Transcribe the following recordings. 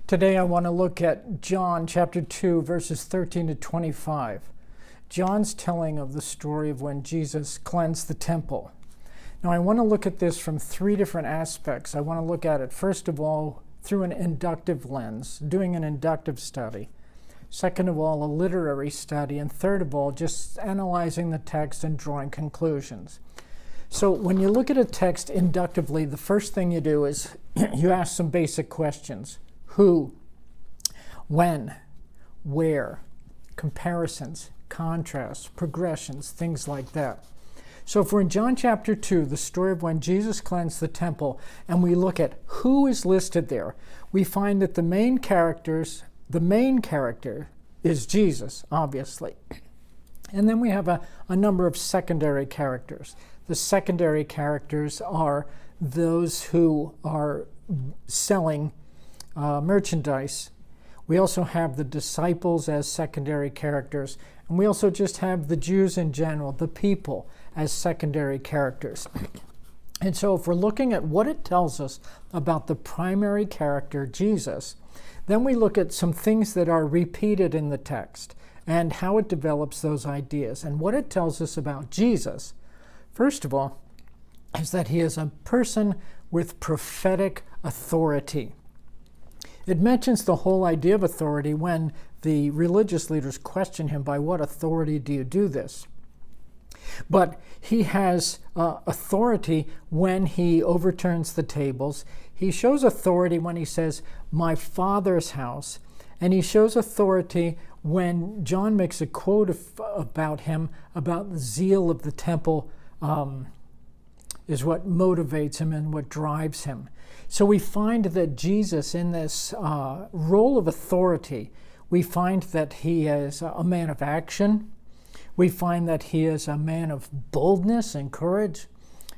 Today I want to look at John chapter 2, verses 13 to 25. John's telling of the story of when Jesus cleansed the temple. Now I want to look at this from three different aspects. I want to look at it, first of all, through an inductive lens, doing an inductive study. Second of all, a literary study. And third of all, just analyzing the text and drawing conclusions. So when you look at a text inductively, the first thing you do is you ask some basic questions. Who, when, where, comparisons, contrasts, progressions, things like that. So if we're in John chapter 2, the story of when Jesus cleansed the temple, and we look at who is listed there, we find that the main character is Jesus, obviously. And then we have a number of secondary characters. The secondary characters are those who are selling merchandise. We also have the disciples as secondary characters, and we also just have the Jews in general, the people, as secondary characters. And so if we're looking at what it tells us about the primary character, Jesus, then we look at some things that are repeated in the text and how it develops those ideas. And what it tells us about Jesus, first of all, is that he is a person with prophetic authority. It mentions the whole idea of authority when the religious leaders question him, by what authority do you do this? But he has authority when he overturns the tables. He shows authority when he says, my Father's house. And he shows authority when John makes a quote about him, about the zeal of the temple is what motivates him and what drives him. So we find that Jesus, in this role of authority, we find that he is a man of action. We find that he is a man of boldness and courage.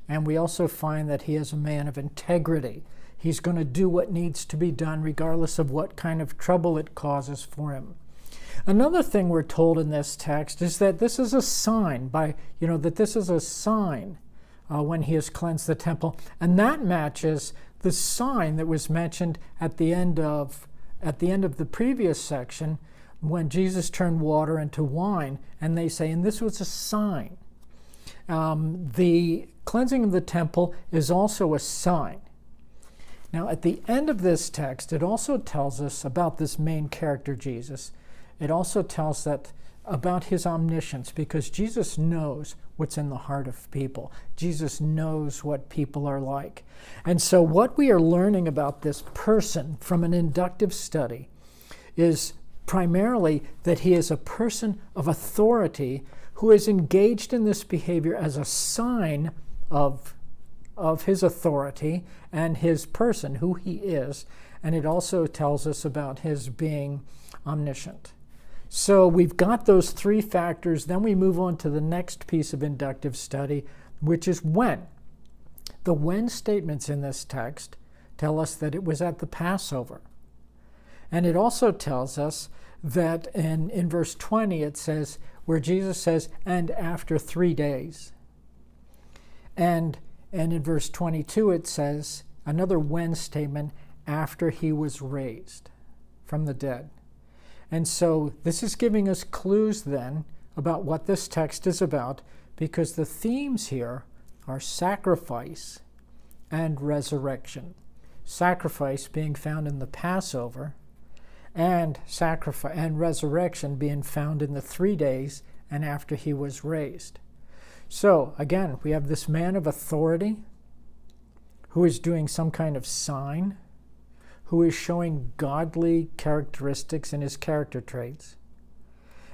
And we also find that he is a man of integrity. He's going to do what needs to be done regardless of what kind of trouble it causes for him. Another thing we're told in this text is that this is a sign when he has cleansed the temple. And that matches the sign that was mentioned at the end of the previous section when Jesus turned water into wine. And they say, and this was a sign. The cleansing of the temple is also a sign. Now, at the end of this text, it also tells us about this main character, Jesus. It also tells that about his omniscience, because Jesus knows what's in the heart of people. Jesus knows what people are like. And so what we are learning about this person from an inductive study is primarily that he is a person of authority who is engaged in this behavior as a sign of his authority and his person, who he is. And it also tells us about his being omniscient. So we've got those three factors. Then we move on to the next piece of inductive study, which is when. The when statements in this text tell us that it was at the Passover. And it also tells us that in verse 20 it says, where Jesus says, and after 3 days. And in verse 22 it says, another when statement, after he was raised from the dead. And so this is giving us clues then about what this text is about, because the themes here are sacrifice and resurrection. Sacrifice being found in the Passover, and resurrection being found in the 3 days and after he was raised. So again, we have this man of authority who is doing some kind of sign, who is showing godly characteristics in his character traits.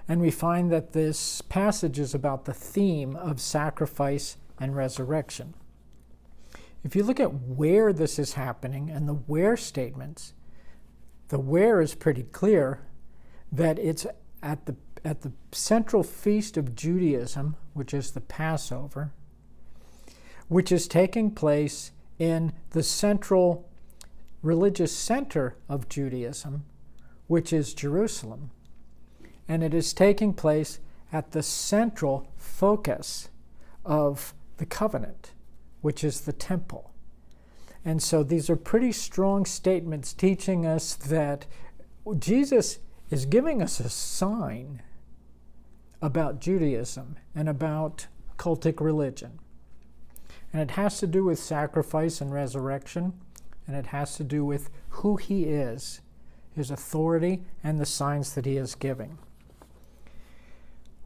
And we find that this passage is about the theme of sacrifice and resurrection. If you look at where this is happening and the where statements, the where is pretty clear that it's at the central feast of Judaism, which is the Passover, which is taking place in the central religious center of Judaism, which is Jerusalem. And it is taking place at the central focus of the covenant, which is the temple. And so these are pretty strong statements teaching us that Jesus is giving us a sign about Judaism and about cultic religion. And it has to do with sacrifice and resurrection, and it has to do with who he is, his authority, and the signs that he is giving.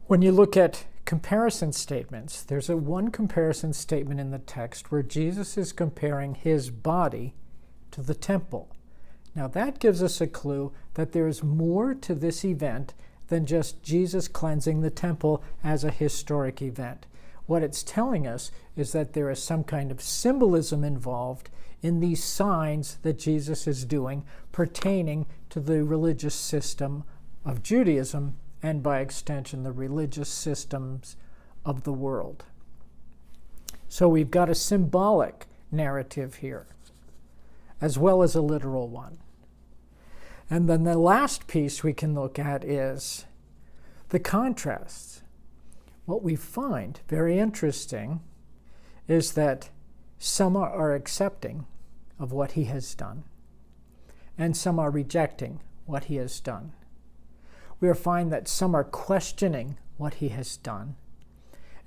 When you look at comparison statements, there's one comparison statement in the text where Jesus is comparing his body to the temple. Now that gives us a clue that there is more to this event than just Jesus cleansing the temple as a historic event. What it's telling us is that there is some kind of symbolism involved in these signs that Jesus is doing pertaining to the religious system of Judaism and by extension the religious systems of the world. So we've got a symbolic narrative here as well as a literal one. And then the last piece we can look at is the contrasts. What we find very interesting is that some are accepting of what he has done, and some are rejecting what he has done. We find that some are questioning what he has done,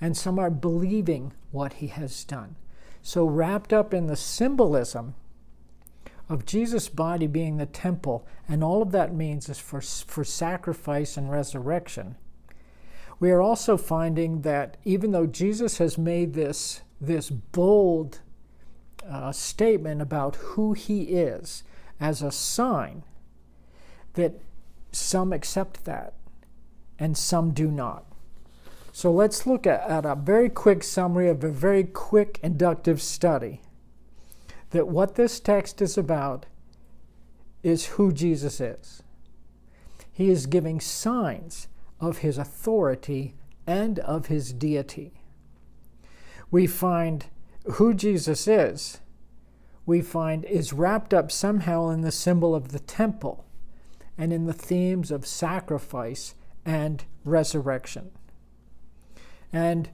and some are believing what he has done. So wrapped up in the symbolism of Jesus' body being the temple, and all of that means is for sacrifice and resurrection, we are also finding that even though Jesus has made this bold statement about who he is as a sign, that some accept that and some do not. So let's look at a very quick summary of a very quick inductive study. That what this text is about is who Jesus is. He is giving signs of his authority and of his deity. We find who Jesus is, we find is wrapped up somehow in the symbol of the temple and in the themes of sacrifice and resurrection. And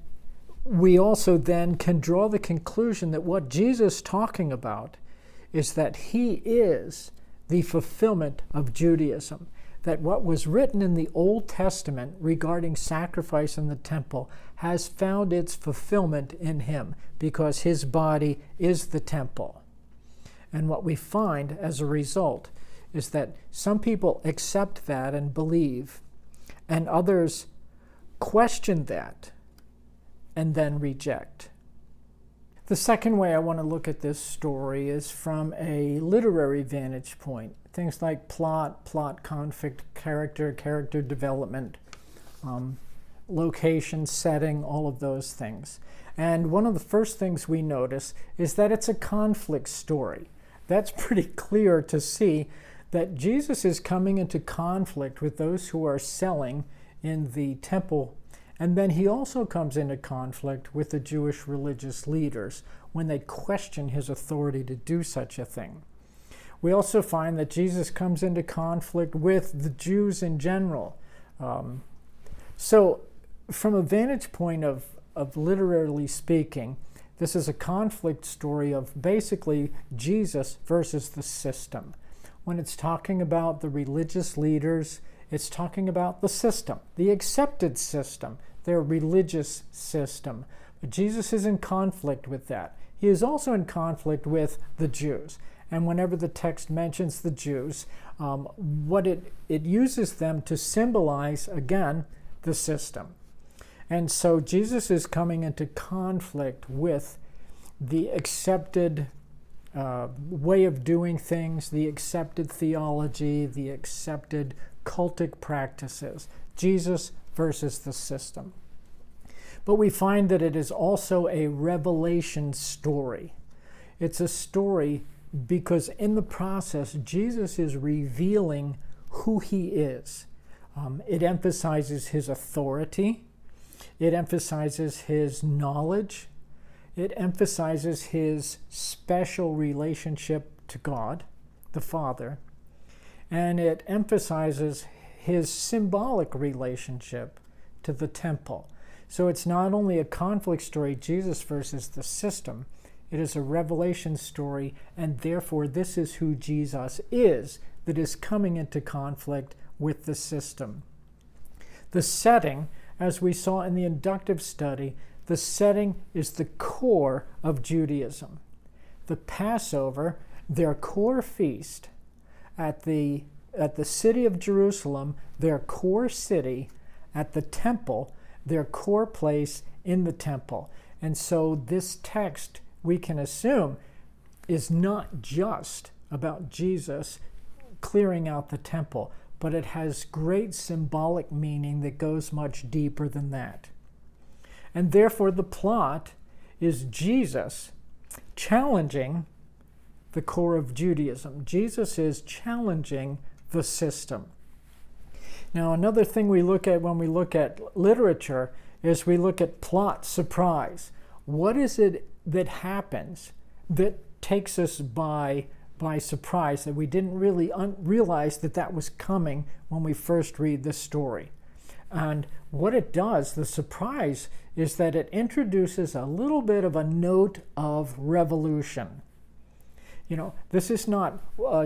we also then can draw the conclusion that what Jesus is talking about is that he is the fulfillment of Judaism. That what was written in the Old Testament regarding sacrifice in the temple has found its fulfillment in him because his body is the temple. And what we find as a result is that some people accept that and believe, and others question that and then reject. The second way I want to look at this story is from a literary vantage point. Things like plot conflict, character development, location, setting, all of those things. And one of the first things we notice is that it's a conflict story. That's pretty clear to see that Jesus is coming into conflict with those who are selling in the temple. And then he also comes into conflict with the Jewish religious leaders when they question his authority to do such a thing. We also find that Jesus comes into conflict with the Jews in general. So from a vantage point of literally speaking, this is a conflict story of basically Jesus versus the system. When it's talking about the religious leaders, it's talking about the system, the accepted system, their religious system. But Jesus is in conflict with that. He is also in conflict with the Jews. And whenever the text mentions the Jews, what it uses them to symbolize, again, the system. And so Jesus is coming into conflict with the accepted way of doing things, the accepted theology, the accepted cultic practices. Jesus versus the system. But we find that it is also a revelation story. It's a story because in the process, Jesus is revealing who he is. It emphasizes his authority. It emphasizes his knowledge. It emphasizes his special relationship to God, the Father. And it emphasizes his symbolic relationship to the temple. So it's not only a conflict story, Jesus versus the system, It is a revelation story, and therefore this is who Jesus is that is coming into conflict with the system. The setting, as we saw in the inductive study, the setting is the core of Judaism. The Passover, their core feast at the city of Jerusalem, their core city, at the temple, their core place in the temple. And so this text, we can assume, is not just about Jesus clearing out the temple, but it has great symbolic meaning that goes much deeper than that. And therefore the plot is Jesus challenging the core of Judaism. Jesus is challenging the system. Now, another thing we look at when we look at literature is we look at plot surprise. What is it that happens that takes us by surprise, that we didn't really realize that was coming when we first read the story? And what it does, the surprise, is that it introduces a little bit of a note of revolution. You know, this is not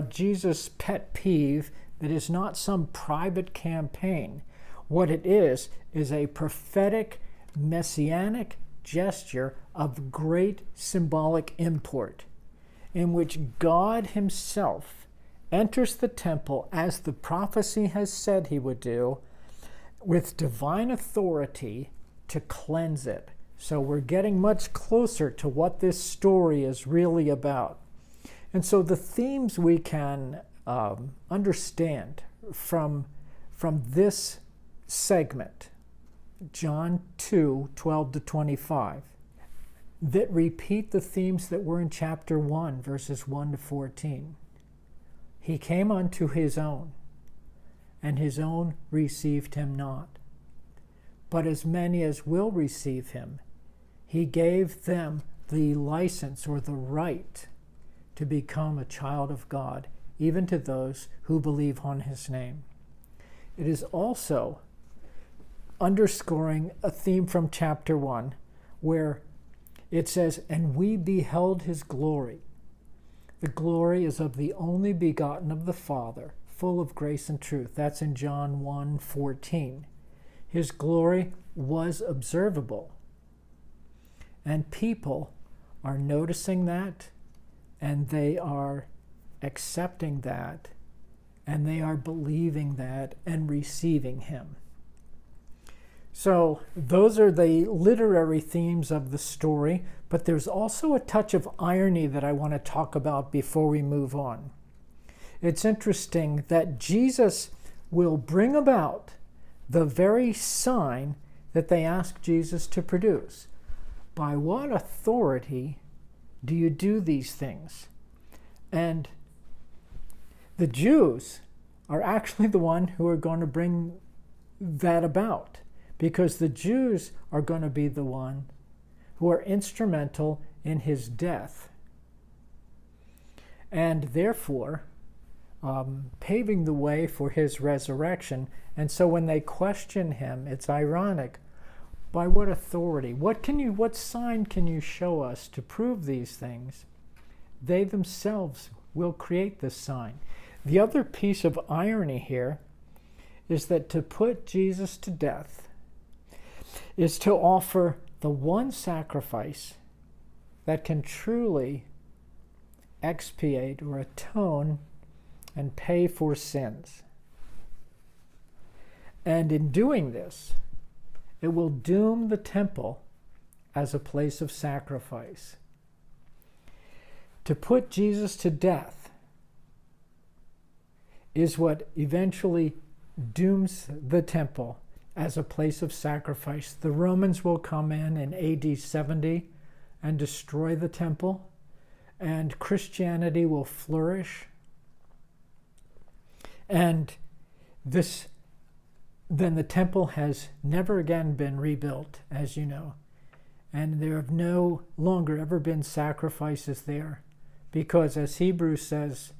Jesus' pet peeve. It is not some private campaign. What it is a prophetic, messianic gesture of great symbolic import, in which God himself enters the temple as the prophecy has said he would do, with divine authority to cleanse it. So we're getting much closer to what this story is really about. And so the themes we can understand from this segment, John 2:12-25, that repeat the themes that were in chapter 1, verses 1-14. He came unto his own, and his own received him not. But as many as will receive him, he gave them the license or the right to become a child of God, even to those who believe on his name. It is also underscoring a theme from chapter 1, where it says, and we beheld his glory. The glory is of the only begotten of the Father, full of grace and truth. That's in John 1:14. His glory was observable. And people are noticing that, and they are accepting that, and they are believing that and receiving him. So those are the literary themes of the story, but there's also a touch of irony that I want to talk about before we move on. It's interesting that Jesus will bring about the very sign that they ask Jesus to produce. By what authority do you do these things? And the Jews are actually the one who are going to bring that about, because the Jews are going to be the one who are instrumental in his death, and therefore paving the way for his resurrection. And so when they question him, it's ironic. By what authority? What sign can you show us to prove these things? They themselves will create this sign. The other piece of irony here is that to put Jesus to death is to offer the one sacrifice that can truly expiate or atone and pay for sins. And in doing this, it will doom the temple as a place of sacrifice. To put Jesus to death is what eventually dooms the temple as a place of sacrifice. The Romans will come in AD 70 and destroy the temple, and Christianity will flourish. And then the temple has never again been rebuilt, as you know. And there have no longer ever been sacrifices there, because as Hebrews says,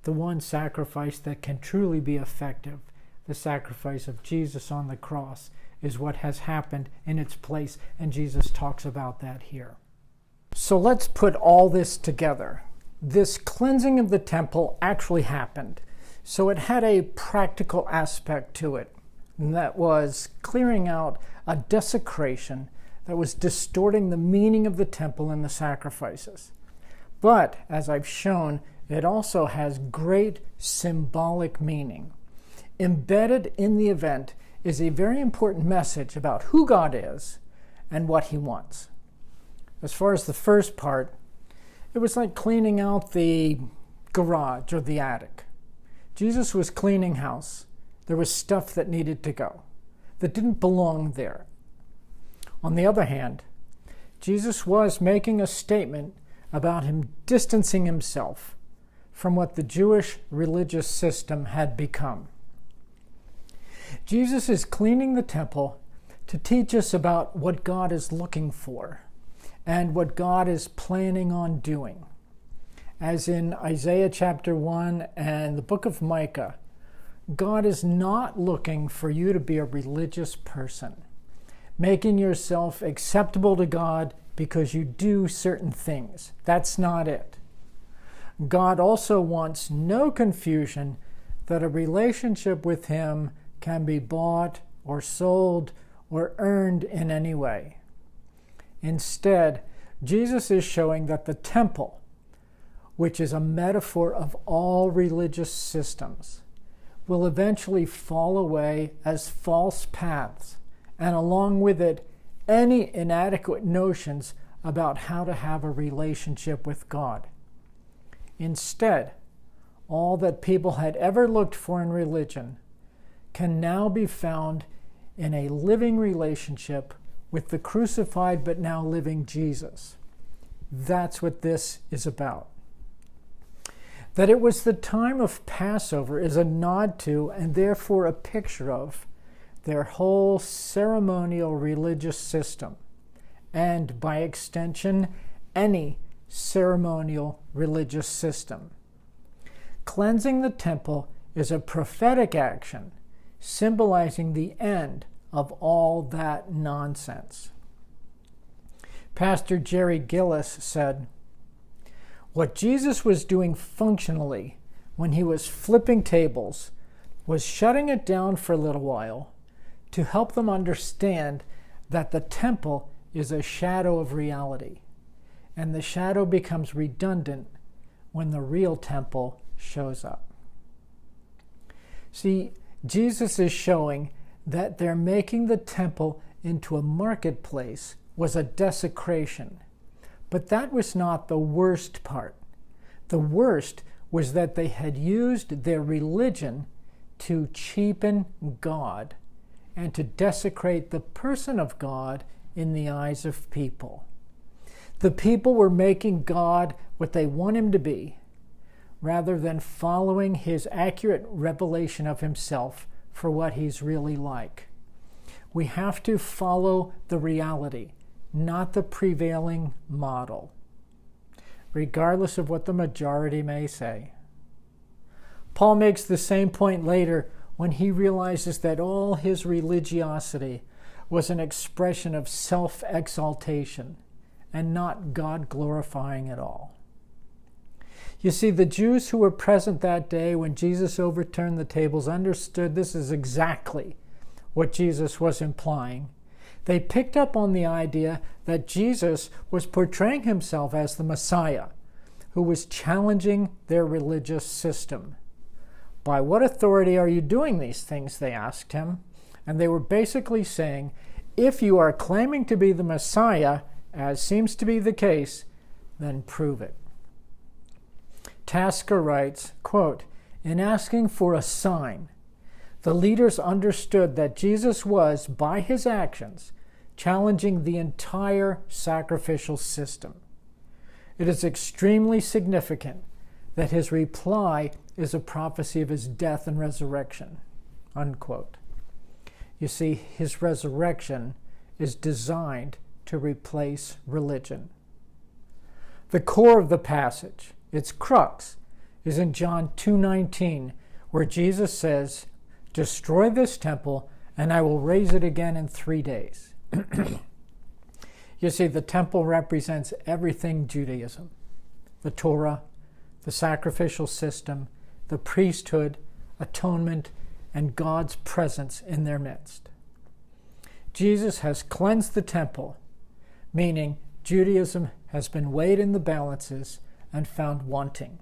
the one sacrifice that can truly be effective, the sacrifice of Jesus on the cross, is what has happened in its place, and Jesus talks about that here. So let's put all this together. This cleansing of the temple actually happened. So it had a practical aspect to it, and that was clearing out a desecration that was distorting the meaning of the temple and the sacrifices. But, as I've shown, it also has great symbolic meaning. Embedded in the event is a very important message about who God is and what he wants. As far as the first part, it was like cleaning out the garage or the attic. Jesus was cleaning house. There was stuff that needed to go, that didn't belong there. On the other hand, Jesus was making a statement about him distancing himself from what the Jewish religious system had become. Jesus is cleaning the temple to teach us about what God is looking for and what God is planning on doing. As in Isaiah chapter 1 and the book of Micah, God is not looking for you to be a religious person, making yourself acceptable to God because you do certain things. That's not it. God also wants no confusion that a relationship with him can be bought or sold or earned in any way. Instead, Jesus is showing that the temple, which is a metaphor of all religious systems, will eventually fall away as false paths, and along with it, any inadequate notions about how to have a relationship with God. Instead, all that people had ever looked for in religion can now be found in a living relationship with the crucified but now living Jesus. That's what this is about. That it was the time of Passover is a nod to, and therefore a picture of, their whole ceremonial religious system, and by extension, any ceremonial religious system. Cleansing the temple is a prophetic action, symbolizing the end of all that nonsense. Pastor Jerry Gillis said, "What Jesus was doing functionally when he was flipping tables was shutting it down for a little while to help them understand that the temple is a shadow of reality, and the shadow becomes redundant when the real temple shows up." See, Jesus is showing that their making the temple into a marketplace was a desecration. But that was not the worst part. The worst was that they had used their religion to cheapen God and to desecrate the person of God in the eyes of people. The people were making God what they want him to be, rather than following his accurate revelation of himself for what he's really like. We have to follow the reality, not the prevailing model, regardless of what the majority may say. Paul makes the same point later when he realizes that all his religiosity was an expression of self-exaltation and not God-glorifying at all. You see, the Jews who were present that day when Jesus overturned the tables understood this is exactly what Jesus was implying. They picked up on the idea that Jesus was portraying himself as the Messiah, who was challenging their religious system. "By what authority are you doing these things?" they asked him. And they were basically saying, if you are claiming to be the Messiah, as seems to be the case, then prove it. Tasker writes, quote, "In asking for a sign, the leaders understood that Jesus was, by his actions, challenging the entire sacrificial system. It is extremely significant that his reply is a prophecy of his death and resurrection." Unquote. You see, his resurrection is designed to replace religion. The core of the passage, its crux, is in John 2:19, where Jesus says, "Destroy this temple, and I will raise it again in 3 days." You see, the temple represents everything Judaism: the Torah, the sacrificial system, the priesthood, atonement, and God's presence in their midst. Jesus has cleansed the temple, meaning Judaism has been weighed in the balances and found wanting.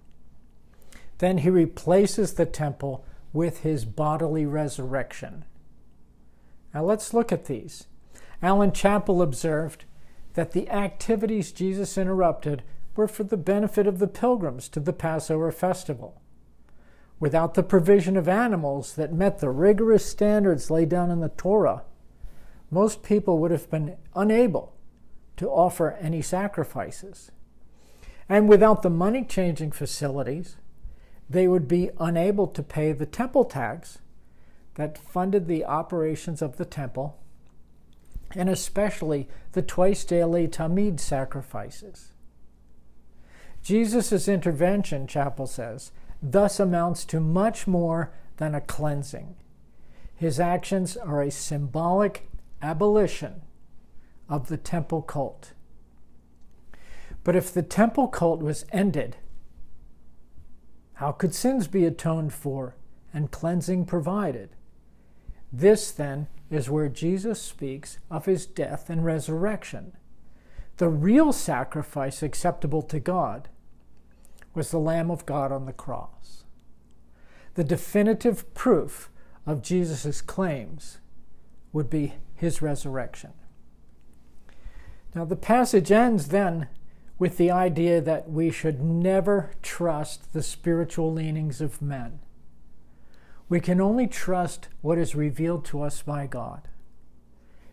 Then he replaces the temple with his bodily resurrection. Now let's look at these. Alan Chappell observed that the activities Jesus interrupted were for the benefit of the pilgrims to the Passover festival. Without the provision of animals that met the rigorous standards laid down in the Torah, most people would have been unable to offer any sacrifices. And without the money-changing facilities, they would be unable to pay the temple tax that funded the operations of the temple, and especially the twice-daily Tamid sacrifices. Jesus' intervention, Chappell says, thus amounts to much more than a cleansing. His actions are a symbolic abolition of the temple cult. But if the temple cult was ended, how could sins be atoned for and cleansing provided? This, then, is where Jesus speaks of his death and resurrection. The real sacrifice acceptable to God was the Lamb of God on the cross. The definitive proof of Jesus' claims would be his resurrection. Now, the passage ends then with the idea that we should never trust the spiritual leanings of men. We can only trust what is revealed to us by God.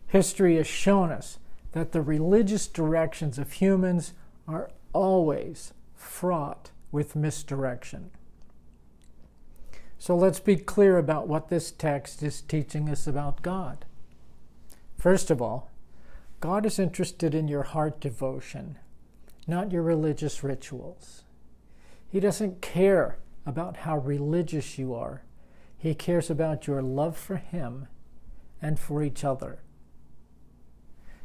History has shown us that the religious directions of humans are always fraught with misdirection. So let's be clear about what this text is teaching us about God. First of all, God is interested in your heart devotion, not your religious rituals. He doesn't care about how religious you are. He cares about your love for him and for each other.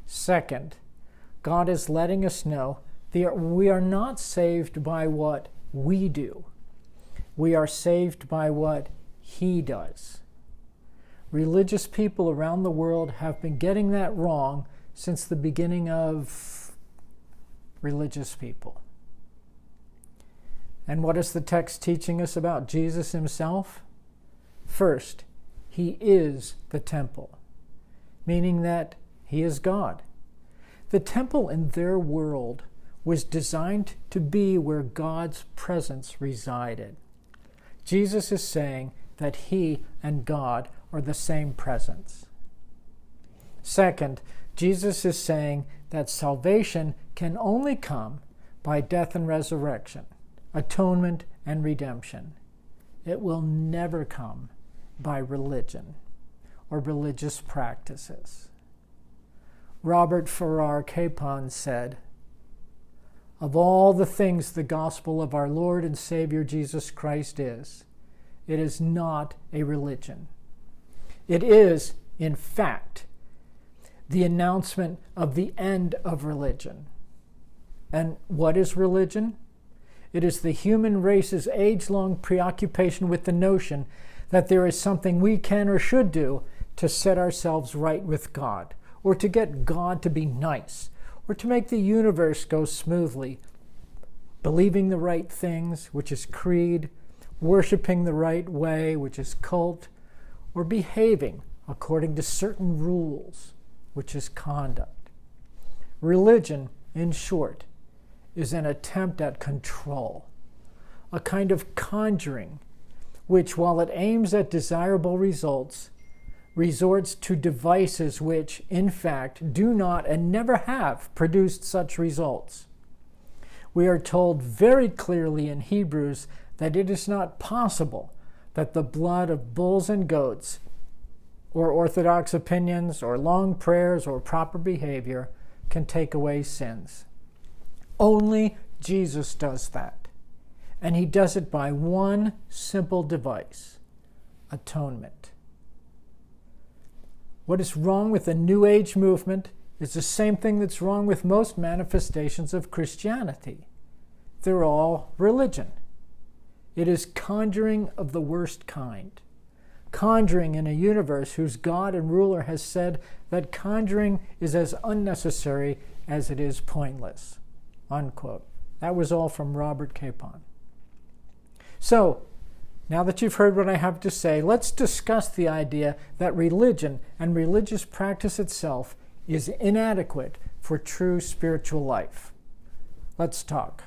Second, God is letting us know that we are not saved by what we do. We are saved by what he does. Religious people around the world have been getting that wrong since the beginning of religious people. And what is the text teaching us about Jesus himself? First, he is the temple, meaning that he is God. The temple in their world was designed to be where God's presence resided. Jesus is saying that he and God are the same presence. Second, Jesus is saying that salvation can only come by death and resurrection, atonement and redemption. It will never come by religion or religious practices. Robert Farrar Capon said, "Of all the things the gospel of our Lord and Savior Jesus Christ is, it is not a religion. It is, in fact, the announcement of the end of religion." And what is religion? It is the human race's age-long preoccupation with the notion that there is something we can or should do to set ourselves right with God, or to get God to be nice, or to make the universe go smoothly. Believing the right things, which is creed, worshiping the right way, which is cult, or behaving according to certain rules, which is conduct. Religion, in short, is an attempt at control, a kind of conjuring, which, while it aims at desirable results, resorts to devices which, in fact, do not and never have produced such results. We are told very clearly in Hebrews that it is not possible that the blood of bulls and goats, or orthodox opinions, or long prayers, or proper behavior can take away sins. Only Jesus does that. And he does it by one simple device: atonement. What is wrong with the New Age movement It's the same thing that's wrong with most manifestations of Christianity. They're all religion. It is conjuring of the worst kind. Conjuring in a universe whose God and ruler has said that conjuring is as unnecessary as it is pointless. Unquote. That was all from Robert Capon. So, now that you've heard what I have to say, let's discuss the idea that religion and religious practice itself is inadequate for true spiritual life. Let's talk.